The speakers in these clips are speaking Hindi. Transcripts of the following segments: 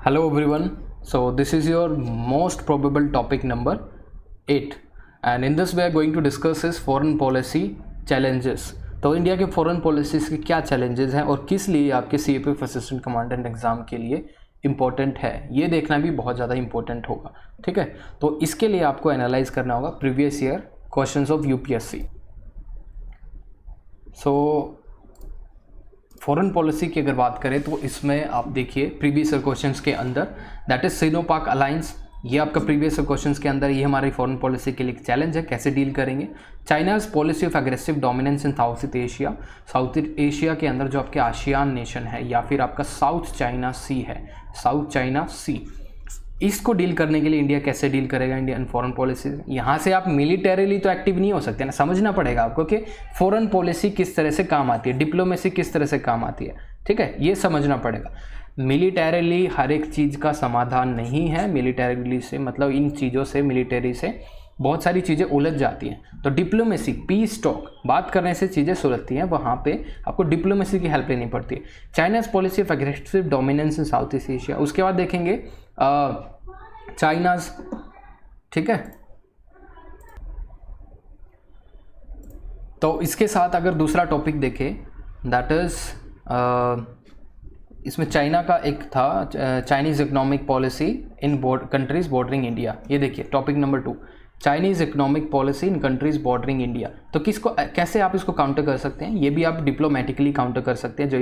Hello everyone. So this is your most probable topic number 8 and in this we are going to discuss is foreign policy challenges. तो इंडिया के फॉरेन पॉलिसीज़ के क्या चैलेंजेस हैं और किस लिए आपके CAPF असिस्टेंट कमांडेंट एग्ज़ाम के लिए इम्पोर्टेंट है, ये देखना भी बहुत ज़्यादा इम्पोर्टेंट होगा। ठीक है, तो इसके लिए आपको एनालाइज करना होगा previous year questions of UPSC। So foreign policy की अगर बात करें तो इसमें आप देखिए प्रीवियस ईयर क्वेश्चंस के अंदर दैट इज सिनो-पाक अलायंस, ये आपका प्रीवियस ईयर क्वेश्चंस के अंदर ये हमारी फॉरेन पॉलिसी के लिए चैलेंज है, कैसे डील करेंगे। China's policy of aggressive dominance in south Asia, south Asia के अंदर जो आपके आसियान नेशन है या फिर आपका साउथ चाइना सी है, साउथ चाइना सी, इसको डील करने के लिए इंडिया कैसे डील करेगा इंडियन फॉरेन पॉलिसी। यहाँ से आप मिलिटरीली तो एक्टिव नहीं हो सकते ना, समझना पड़ेगा आपको कि फॉरेन पॉलिसी किस तरह से काम आती है, डिप्लोमेसी किस तरह से काम आती है। ठीक है, ये समझना पड़ेगा। मिलिटरीली हर एक चीज़ का समाधान नहीं है, मिलिटरीली से मतलब इन चीज़ों से, मिलिटरी से बहुत सारी चीज़ें उलझ जाती हैं। तो डिप्लोमेसी, पीस टॉक बात करने से चीज़ें सुलझती हैं, वहाँ पे आपको डिप्लोमेसी की हेल्प लेनी पड़ती है। China's policy of aggressive dominance in south east Asia, उसके बाद देखेंगे चाइनाज, ठीक है। तो इसके साथ अगर दूसरा टॉपिक देखें दैट इज इसमें चाइना का एक था Chinese economic policy in countries bordering India. ये देखिए topic number 2, Chinese economic policy in countries bordering India. तो किसको कैसे आप इसको काउंटर कर सकते हैं, ये भी आप डिप्लोमेटिकली काउंटर कर सकते हैं। जो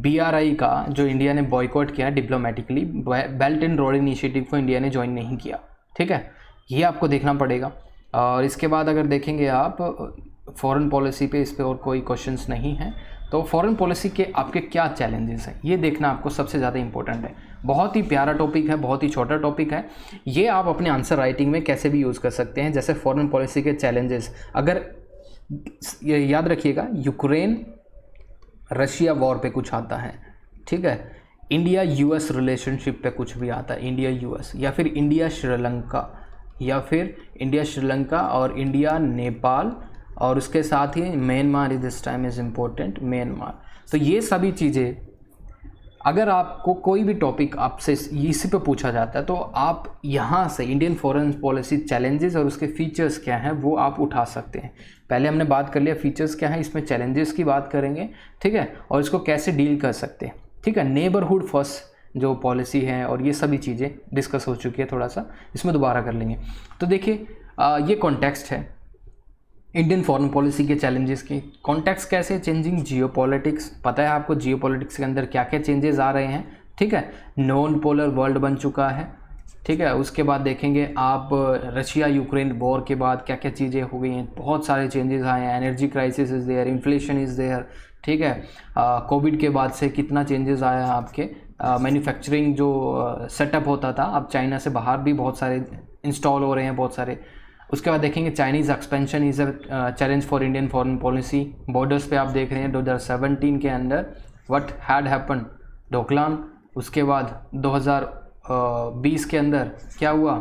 BRI का जो इंडिया ने बॉयकॉट किया diplomatically, belt and road initiative को इंडिया ने ज्वाइन नहीं किया। ठीक है, ये आपको देखना पड़ेगा। और इसके बाद अगर देखेंगे आप फॉरेन पॉलिसी पे, इस पर और कोई क्वेश्चंस नहीं है। तो फॉरेन पॉलिसी के आपके क्या चैलेंजेस हैं, ये देखना आपको सबसे ज़्यादा इंपॉर्टेंट है। बहुत ही प्यारा टॉपिक है, बहुत ही छोटा टॉपिक है। ये आप अपने आंसर राइटिंग में कैसे भी यूज़ कर सकते हैं। जैसे फॉरेन पॉलिसी के चैलेंजेस, अगर ये याद रखिएगा, यूक्रेन रशिया वॉर पे कुछ आता है, ठीक है, इंडिया US रिलेशनशिप पे कुछ भी आता है, इंडिया US, या फिर इंडिया श्रीलंका, या फिर इंडिया श्रीलंका और इंडिया नेपाल, और उसके साथ ही Myanmar this time is important, Myanmar. तो ये सभी चीज़ें अगर आपको कोई भी टॉपिक आपसे इसी पे पूछा जाता है तो आप यहाँ से इंडियन फॉरेन पॉलिसी चैलेंजेस और उसके फीचर्स क्या हैं वो आप उठा सकते हैं। पहले हमने बात कर लिया फीचर्स क्या है, इसमें चैलेंजेस की बात करेंगे, ठीक है, और इसको कैसे डील कर सकते हैं। ठीक है, नेबरहुड फर्स्ट जो पॉलिसी है और ये सभी चीज़ें डिस्कस हो चुकी है, थोड़ा सा इसमें दोबारा कर लेंगे। तो देखिए ये कॉन्टेक्स्ट है इंडियन फॉरेन पॉलिसी के चैलेंजेस की। कॉन्टेक्स्ट कैसे, चेंजिंग जियोपॉलिटिक्स, पता है आपको जियोपॉलिटिक्स के अंदर क्या क्या चेंजेस आ रहे हैं। ठीक है, नॉन पोलर वर्ल्ड बन चुका है। ठीक है, उसके बाद देखेंगे आप रशिया यूक्रेन वॉर के बाद क्या क्या चीज़ें हो गई हैं, बहुत सारे चेंजेस आए हैं। Energy crisis is there, inflation is there. ठीक है, कोविड के बाद से कितना चेंजेस आया है आपके मैन्युफैक्चरिंग जो सेटअप होता था, अब चाइना से बाहर भी बहुत सारे इंस्टॉल हो रहे हैं, बहुत सारे। उसके बाद देखेंगे Chinese expansion is a challenge for Indian foreign policy. Borders पे आप देख रहे हैं 2017 के अंदर व्हाट हैड हैपन, डोकलाम। उसके बाद 2020 के अंदर क्या हुआ,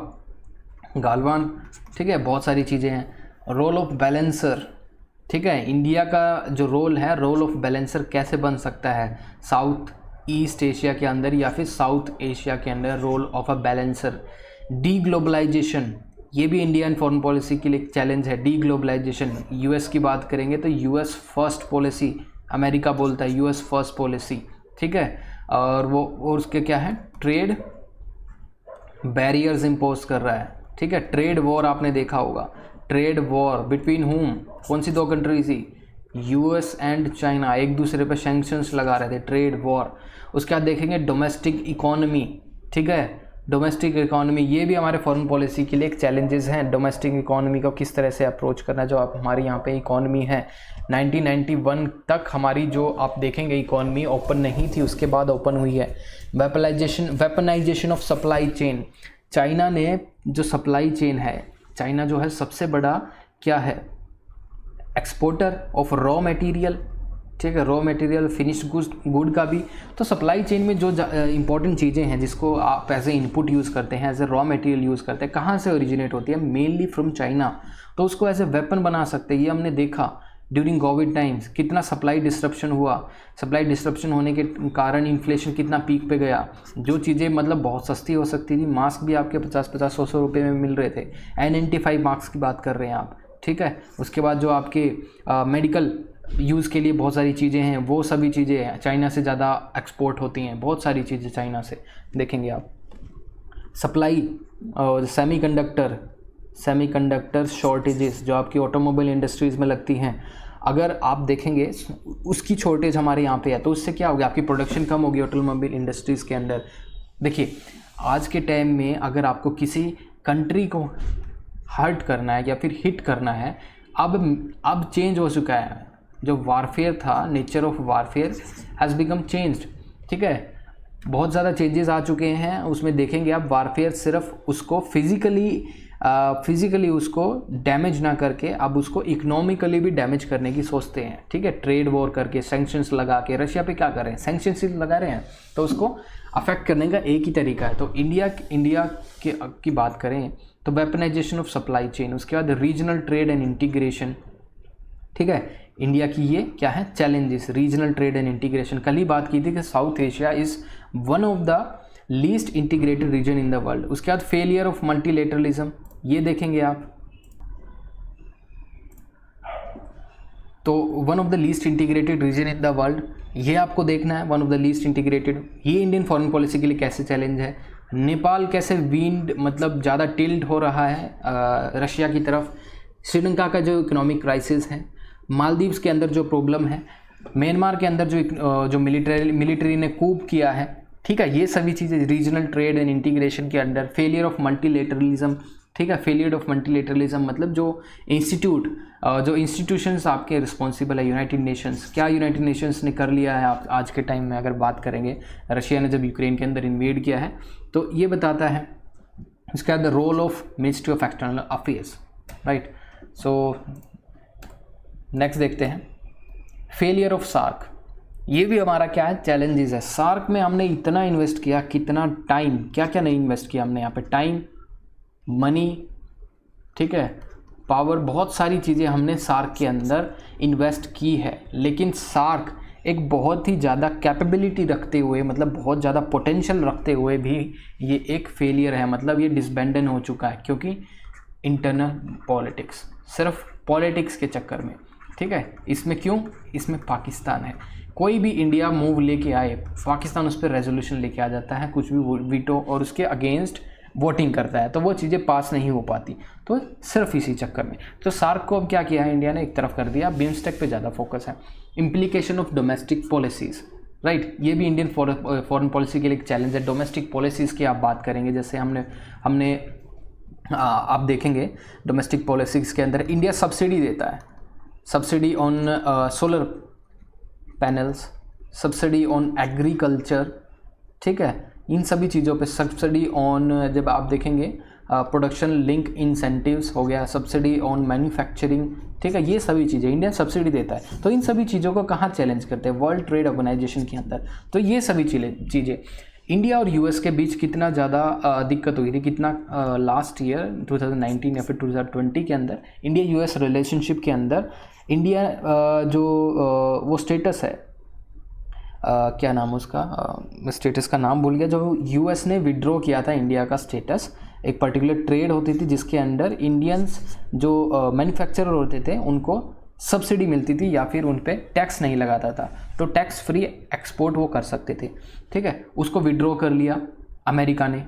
गालवान। ठीक है, बहुत सारी चीज़ें हैं। रोल ऑफ बैलेंसर, ठीक है, इंडिया का जो रोल है, रोल ऑफ बैलेंसर कैसे बन सकता है साउथ ईस्ट एशिया के अंदर या फिर साउथ एशिया के अंदर, role of a balancer. Deglobalization, ये भी इंडियन फॉरेन पॉलिसी के लिए चैलेंज है। डी ग्लोबलाइजेशन, US की बात करेंगे तो US फर्स्ट पॉलिसी, अमेरिका बोलता है US फर्स्ट पॉलिसी। ठीक है, और वो और उसके क्या है, ट्रेड बैरियर्स इम्पोज कर रहा है। ठीक है, ट्रेड वॉर आपने देखा होगा, ट्रेड वॉर बिटवीन हुम, कौन सी 2 कंट्रीज थी, US एंड चाइना, एक दूसरे पर सैंक्शंस लगा रहे थे, ट्रेड वॉर। उसके बाद देखेंगे डोमेस्टिक इकोनॉमी। ठीक है, डोमेस्टिक इकोनॉमी, ये भी हमारे फॉरेन पॉलिसी के लिए एक चैलेंजेस हैं। डोमेस्टिक इकोनॉमी को किस तरह से अप्रोच करना है, जो आप हमारी यहाँ पे इकोनॉमी है 1991 तक हमारी जो आप देखेंगे इकोनॉमी ओपन नहीं थी, उसके बाद ओपन हुई है। Weaponisation of supply chain, China ने जो सप्लाई चेन है, चाइना जो है सबसे बड़ा क्या है, एक्सपोर्टर ऑफ रॉ मटेरियल। ठीक है, रॉ मटेरियल, फिनिश्ड गुड का भी। तो सप्लाई चेन में जो इंपॉर्टेंट चीज़ें हैं जिसको आप एज ए इनपुट यूज़ करते हैं, as a raw material use करते हैं, कहाँ से ओरिजिनेट होती है, मेनली फ्रॉम चाइना। तो उसको एज ए वेपन बना सकते हैं, ये हमने देखा ड्यूरिंग कोविड टाइम्स कितना सप्लाई डिस्ट्रप्शन हुआ, सप्लाई डिस्ट्रप्शन होने के कारण इन्फ्लेशन कितना पीक पे गया, जो चीज़ें मतलब बहुत सस्ती हो सकती थी, मास्क भी आपके 50-50, 100-100 रुपये में मिल रहे थे, N95 मास्क की बात कर रहे हैं आप, ठीक है। उसके बाद जो आपके मेडिकल यूज़ के लिए बहुत सारी चीज़ें हैं, वो सभी चीज़ें चाइना से ज़्यादा एक्सपोर्ट होती हैं, बहुत सारी चीज़ें चाइना से देखेंगे आप। सप्लाई और सेमीकंडक्टर शॉर्टेजेस जो आपकी ऑटोमोबाइल इंडस्ट्रीज़ में लगती हैं, अगर आप देखेंगे उसकी शॉर्टेज हमारे यहाँ पे है, तो उससे क्या हो गया, आपकी प्रोडक्शन कम होगी ऑटोमोबाइल इंडस्ट्रीज़ के अंदर। देखिए आज के टाइम में अगर आपको किसी कंट्री को हर्ट करना है या फिर हिट करना है, अब चेंज हो चुका है, जो वारफेयर था, nature of warfare has become changed, ठीक है, बहुत ज़्यादा चेंजेस आ चुके हैं उसमें। देखेंगे आप वारफेयर सिर्फ उसको फिज़िकली उसको डैमेज ना करके अब उसको इकोनॉमिकली भी डैमेज करने की सोचते हैं, ठीक है, ट्रेड वॉर करके, सैंक्शंस लगा के। रशिया पे क्या कर रहे हैं, सैंक्शंस लगा रहे हैं, तो उसको अफेक्ट करने का एक ही तरीका है। तो इंडिया की बात करें तो वेपनाइजेशन ऑफ सप्लाई चेन, उसके बाद रीजनल ट्रेड एंड इंटीग्रेशन, ठीक है। इंडिया की ये क्या है challenges, regional trade and integration. कल ही बात की थी कि South Asia is one of the least integrated region in the world. उसके बाद फेलियर ऑफ मल्टीलेटरलिज्म, ये देखेंगे आप, तो one of the least integrated region in the world, ये आपको देखना है, one of the least integrated. ये इंडियन फॉरेन पॉलिसी के लिए कैसे चैलेंज है। नेपाल कैसे विंड मतलब ज़्यादा टिल्ट हो रहा है रशिया की तरफ। श्रीलंका का जो इकोनॉमिक क्राइसिस है, मालदीव्स के अंदर जो प्रॉब्लम है, म्यांमार के अंदर जो मिलिट्री ने कूप किया है, ठीक है, ये सभी चीज़ें रीजनल ट्रेड एंड इंटीग्रेशन के अंडर। फेलियर ऑफ मल्टीलेटरलिज्म, ठीक है, फेलियर ऑफ मल्टीलेटरलिज्म मतलब जो इंस्टीट्यूशंस आपके रिस्पॉन्सिबल है, यूनाइटेड नेशंस, क्या यूनाइटेड नेशंस ने कर लिया है आप आज के टाइम में अगर बात करेंगे। रशिया ने जब यूक्रेन के अंदर इन्वेड किया है तो ये बताता है। इसके बाद the role of ministry of external affairs, right. So next देखते हैं फेलियर ऑफ सार्क। ये भी हमारा क्या है चैलेंजेस है। सार्क में हमने इतना इन्वेस्ट किया, कितना टाइम, क्या क्या नहीं इन्वेस्ट किया हमने यहाँ पे, टाइम, मनी, ठीक है, पावर, बहुत सारी चीज़ें हमने सार्क के अंदर इन्वेस्ट की है। लेकिन सार्क एक बहुत ही ज़्यादा कैपेबिलिटी रखते हुए, मतलब बहुत ज़्यादा पोटेंशियल रखते हुए भी ये एक फेलियर है, मतलब ये डिसबैंडन हो चुका है, क्योंकि इंटरनल पॉलिटिक्स, सिर्फ पॉलिटिक्स के चक्कर में, ठीक है। इसमें क्यों, इसमें पाकिस्तान है, कोई भी इंडिया मूव लेके आए, पाकिस्तान उस पर रेजोल्यूशन लेके आ जाता है, कुछ भी वीटो और उसके अगेंस्ट वोटिंग करता है, तो वो चीज़ें पास नहीं हो पाती, तो सिर्फ इसी चक्कर में। तो सार्क को अब क्या किया है इंडिया ने, एक तरफ कर दिया, बिम्स्टेक पे ज़्यादा फोकस है। Implication of domestic policies, right, ये भी इंडियन फॉरेन पॉलिसी के लिए एक चैलेंज है। डोमेस्टिक पॉलिसीज़ की आप बात करेंगे, जैसे हमने आप देखेंगे डोमेस्टिक पॉलिसीज़ के अंदर इंडिया सब्सिडी देता है, subsidy on solar panels, subsidy on agriculture, ठीक है, इन सभी चीज़ों पे सब्सिडी ऑन, जब आप देखेंगे प्रोडक्शन लिंक इंसेंटिव्स हो गया, सब्सिडी ऑन मैन्युफैक्चरिंग, ठीक है, ये सभी चीज़ें इंडिया सब्सिडी देता है। तो इन सभी चीज़ों को कहाँ चैलेंज करते हैं, वर्ल्ड ट्रेड ऑर्गेनाइजेशन के अंदर। तो ये सभी चीज़ें इंडिया और यूएस के बीच कितना ज़्यादा दिक्कत हुई थी, कितना लास्ट ईयर 2019 या फिर 2020 के अंदर इंडिया यूएस रिलेशनशिप के अंदर इंडिया वो स्टेटस है, क्या नाम उसका, स्टेटस का नाम भूल गया, जो यूएस ने विड्रॉ किया था इंडिया का स्टेटस। एक पर्टिकुलर ट्रेड होती थी जिसके अंडर इंडियंस जो मैन्युफैक्चरर होते थे उनको सब्सिडी मिलती थी या फिर उन पे टैक्स नहीं लगाता था, तो टैक्स फ्री एक्सपोर्ट वो कर सकते थे, ठीक है। उसको विड्रॉ कर लिया अमेरिका ने,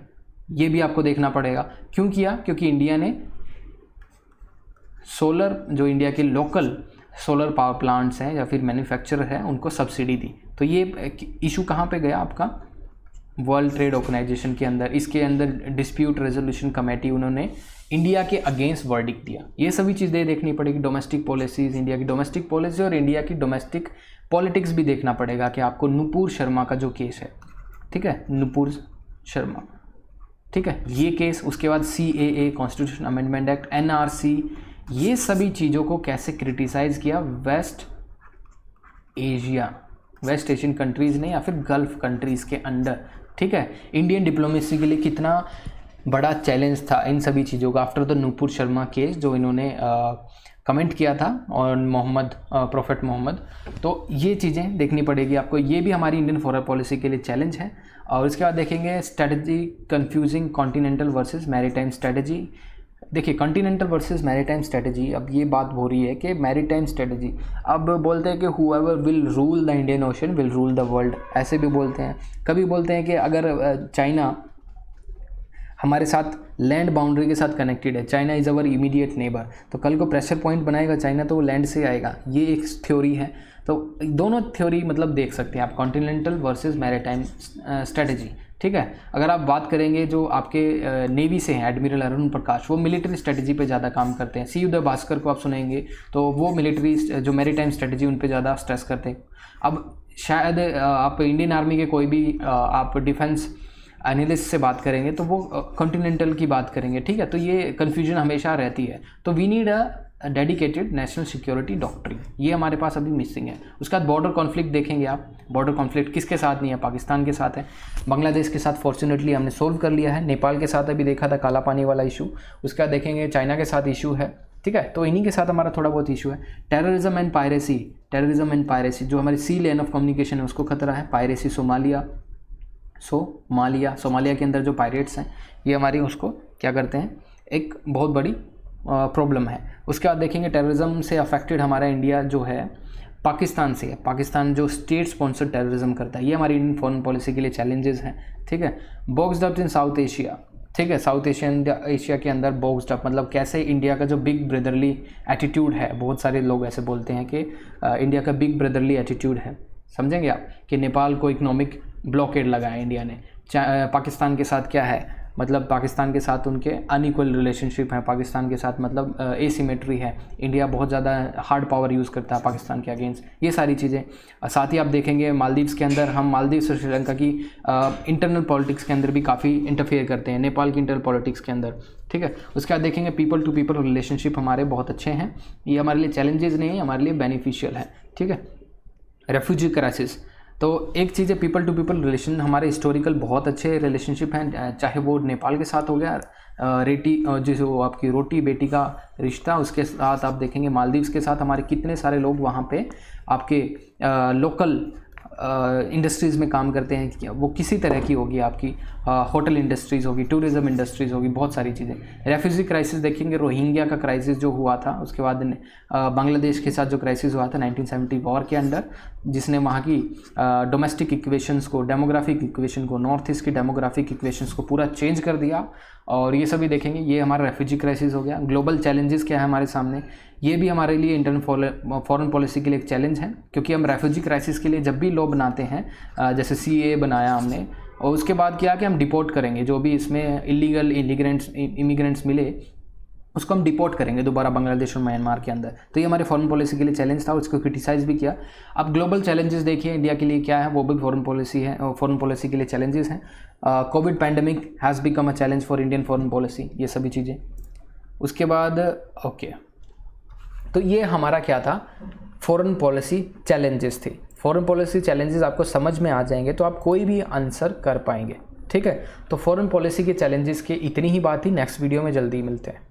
ये भी आपको देखना पड़ेगा। क्यों किया, क्योंकि इंडिया ने सोलर, जो इंडिया के लोकल सोलर पावर प्लांट्स हैं या फिर मैन्युफैक्चरर हैं, उनको सब्सिडी दी। तो ये इशू कहाँ पे गया आपका, वर्ल्ड ट्रेड ऑर्गेनाइजेशन के अंदर। इसके अंदर डिस्प्यूट रेजोल्यूशन कमेटी, उन्होंने इंडिया के अगेंस्ट वर्डिक्ट दिया। ये सभी चीज़ें देखनी पड़ेगी, डोमेस्टिक पॉलिसीज़, इंडिया की डोमेस्टिक पॉलिसी और इंडिया की डोमेस्टिक पॉलिटिक्स भी देखना पड़ेगा कि आपको नुपुर शर्मा का जो केस है, ठीक है, नुपुर शर्मा, ठीक है, ये केस, उसके बाद CAA constitution amendment act, NRC, ये सभी चीज़ों को कैसे क्रिटिसाइज़ किया वेस्ट एशियन कंट्रीज़ ने या फिर गल्फ कंट्रीज़ के अंडर, ठीक है। इंडियन डिप्लोमेसी के लिए कितना बड़ा चैलेंज था इन सभी चीज़ों का after the Nupur Sharma case, जो इन्होंने कमेंट किया था और मोहम्मद प्रोफेट मोहम्मद। तो ये चीज़ें देखनी पड़ेगी आपको, ये भी हमारी इंडियन फॉरेन पॉलिसी के लिए चैलेंज है। और इसके बाद देखेंगे strategy confusing continental versus maritime strategy. देखिए कॉन्टिनेंटल वर्सेस मैरीटाइम स्ट्रेटजी, अब ये बात हो रही है कि मैरीटाइम स्ट्रेटजी, अब बोलते हैं कि whoever will rule the Indian Ocean will rule the world, ऐसे भी बोलते हैं। कभी बोलते हैं कि अगर चाइना हमारे साथ लैंड बाउंड्री के साथ कनेक्टेड है, China is our immediate neighbour, तो कल को प्रेशर पॉइंट बनाएगा चाइना तो वो लैंड से आएगा, ये एक थ्योरी है। तो दोनों थ्योरी मतलब देख सकते हैं आप, कॉन्टिनेंटल वर्सेस मैरीटाइम स्ट्रेटजी, ठीक है। अगर आप बात करेंगे जो आपके नेवी से हैं एडमिरल अरुण प्रकाश, वो मिलिट्री स्ट्रेटजी पे ज़्यादा काम करते हैं। सी उदय भास्कर को आप सुनेंगे तो वो मिलिट्री जो मैरीटाइम स्ट्रेटजी उन पे ज़्यादा स्ट्रेस करते हैं। अब शायद आप इंडियन आर्मी के कोई भी आप डिफेंस एनालिस्ट से बात करेंगे तो वो कॉन्टिनेंटल की बात करेंगे, ठीक है। तो ये कन्फ्यूजन हमेशा रहती है। तो we need a dedicated national security doctrine, ये हमारे पास अभी मिसिंग है। उसके बाद बॉर्डर कॉन्फ्लिक्ट देखेंगे आप, बॉर्डर कॉन्फ्लिक्ट किसके साथ नहीं है, पाकिस्तान के साथ है। बांग्लादेश के साथ फॉर्चुनेटली हमने सोल्व कर लिया है, नेपाल के साथ अभी देखा था काला पानी वाला इशू। उसके बाद देखेंगे चाइना के साथ इशू है, ठीक है। तो इन्हीं के साथ हमारा थोड़ा बहुत इशू है। टेररिज्म एंड पायरेसी, जो हमारी सी लेन ऑफ कम्युनिकेशन है उसको खतरा है। पायरेसी सोमालिया के अंदर जो पायरेट्स हैं ये हमारी उसको क्या करते हैं, एक बहुत बड़ी प्रॉब्लम है। उसके बाद देखेंगे टेररिज्म से अफेक्टेड हमारा इंडिया जो है पाकिस्तान से है। पाकिस्तान जो स्टेट स्पॉन्सर टेररिज्म करता है, ये हमारी इंडियन फॉरेन पॉलिसी के लिए चैलेंजेस हैं, ठीक है। Boxed up in south Asia, ठीक है। साउथ एशिया के अंदर बॉक्स्ड अप मतलब कैसे इंडिया का जो बिग ब्रदरली एटीट्यूड है, बहुत सारे लोग ऐसे बोलते हैं कि इंडिया का बिग ब्रदरली एटीट्यूड है, समझेंगे आप, कि नेपाल को इकोनॉमिक ब्लॉकेड लगाया इंडिया ने। पाकिस्तान के साथ क्या है, मतलब पाकिस्तान के साथ उनके अनइक्वल रिलेशनशिप है, पाकिस्तान के साथ मतलब एसिमेट्री है। इंडिया बहुत ज़्यादा हार्ड पावर यूज़ करता है पाकिस्तान के अगेंस्ट, ये सारी चीज़ें। साथ ही आप देखेंगे मालदीव्स के अंदर हम मालदीव्स और श्रीलंका की इंटरनल पॉलिटिक्स के अंदर भी काफ़ी इंटरफेयर करते हैं, नेपाल की इंटरनल पॉलिटिक्स के अंदर, ठीक है। उसके बाद देखेंगे पीपल टू पीपल रिलेशनशिप हमारे बहुत अच्छे हैं, ये हमारे लिए चैलेंजेस नहीं है, हमारे लिए बेनिफिशियल है, ठीक है। रेफ्यूजी क्राइसिस, तो एक चीज़ है पीपल टू पीपल रिलेशन, हमारे हिस्टोरिकल बहुत अच्छे रिलेशनशिप हैं, चाहे वो नेपाल के साथ हो गया जो आपकी रोटी बेटी का रिश्ता, उसके साथ आप देखेंगे मालदीव्स के साथ हमारे कितने सारे लोग वहाँ पे आपके लोकल इंडस्ट्रीज़ में काम करते हैं, वो किसी तरह की होगी, आपकी होटल इंडस्ट्रीज़ होगी, टूरिज़्म इंडस्ट्रीज़ होगी, बहुत सारी चीज़ें। रेफ्यूजी क्राइसिस देखेंगे, रोहिंग्या का क्राइसिस जो हुआ था, उसके बाद बांग्लादेश के साथ जो क्राइसिस हुआ था 1970 वॉर के अंडर, जिसने वहाँ की डोमेस्टिक इक्वेशंस को, डेमोग्राफिक इक्वेशन को, नॉर्थ ईस्ट की डेमोग्राफिक इक्वेशंस को पूरा चेंज कर दिया। और ये सभी देखेंगे, ये हमारा रेफ्यूजी क्राइसिस हो गया। ग्लोबल चैलेंजेस क्या है हमारे सामने, ये भी हमारे लिए इंटरनल फॉरेन पॉलिसी के लिए एक चैलेंज है, क्योंकि हम रेफ्यूजी क्राइसिस के लिए जब भी लॉ बनाते हैं, जैसे CAA बनाया हमने, और उसके बाद क्या कि हम डिपोर्ट करेंगे जो भी इसमें इलीगल इमिग्रेंट्स मिले, उसको हम डिपोर्ट करेंगे दोबारा बांग्लादेश और म्यांमार के अंदर। तो ये हमारे फॉरेन पॉलिसी के लिए चैलेंज था, उसको क्रिटिसाइज़ भी किया। अब ग्लोबल चैलेंजेस देखिए इंडिया के लिए क्या है, वो भी फॉरेन पॉलिसी है, फॉरेन पॉलिसी के लिए चैलेंजेस हैं। Covid pandemic has become a challenge for Indian foreign policy, ये सभी चीज़ें। उसके बाद ओके, तो ये हमारा क्या था, फॉरेन पॉलिसी चैलेंजेस थे। फॉरेन पॉलिसी चैलेंजेस आपको समझ में आ जाएंगे तो आप कोई भी आंसर कर पाएंगे, ठीक है। तो फॉरेन पॉलिसी के चैलेंजेस की इतनी ही बात ही, नेक्स्ट वीडियो में जल्दी मिलते हैं।